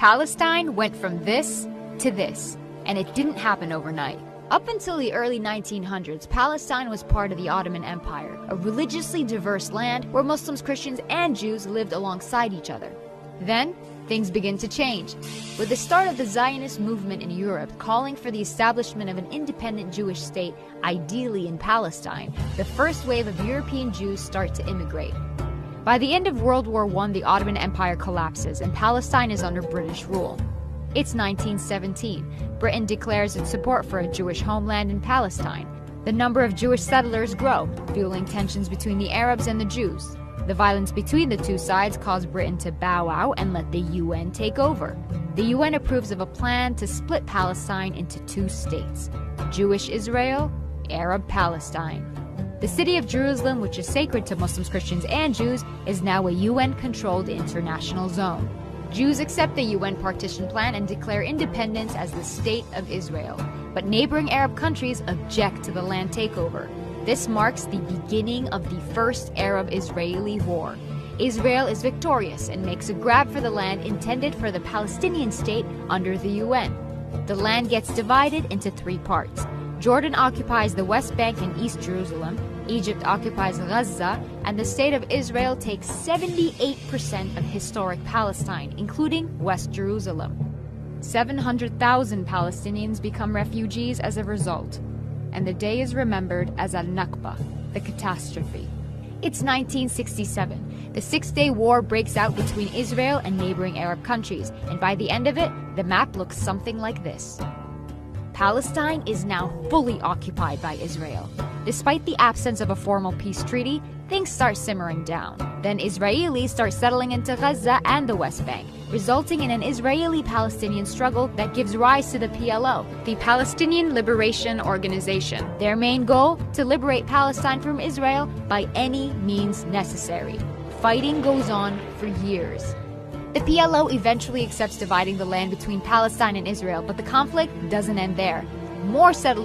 Palestine went from this to this, and it didn't happen overnight. Up until the early 1900s, Palestine was part of the Ottoman Empire, a religiously diverse land where Muslims, Christians, and Jews lived alongside each other. Then, things begin to change, with the start of the Zionist movement in Europe calling for the establishment of an independent Jewish state, ideally in Palestine. The first wave of European Jews start to immigrate. By the end of World War I, the Ottoman Empire collapses and Palestine is under British rule. It's 1917. Britain declares its support for a Jewish homeland in Palestine. The number of Jewish settlers grow, fueling tensions between the Arabs and the Jews. The violence between the two sides caused Britain to bow out and let the UN take over. The UN approves of a plan to split Palestine into two states: Jewish Israel, Arab Palestine. The city of Jerusalem, which is sacred to Muslims, Christians, and Jews, is now a UN-controlled international zone. Jews accept the UN partition plan and declare independence as the State of Israel. But neighboring Arab countries object to the land takeover. This marks the beginning of the First Arab-Israeli War. Israel is victorious and makes a grab for the land intended for the Palestinian state under the UN. The land gets divided into three parts. Jordan occupies the West Bank and East Jerusalem, Egypt occupies Gaza, and the State of Israel takes 78% of historic Palestine, including West Jerusalem. 700,000 Palestinians become refugees as a result, and the day is remembered as al-Nakba, the catastrophe. It's 1967. The Six-Day War breaks out between Israel and neighboring Arab countries, and by the end of it, the map looks something like this. Palestine is now fully occupied by Israel. Despite the absence of a formal peace treaty, things start simmering down. Then Israelis start settling into Gaza and the West Bank, resulting in an Israeli-Palestinian struggle that gives rise to the PLO, the Palestinian Liberation Organization. Their main goal? To liberate Palestine from Israel by any means necessary. Fighting goes on for years. The PLO eventually accepts dividing the land between Palestine and Israel, but the conflict doesn't end there. More settlers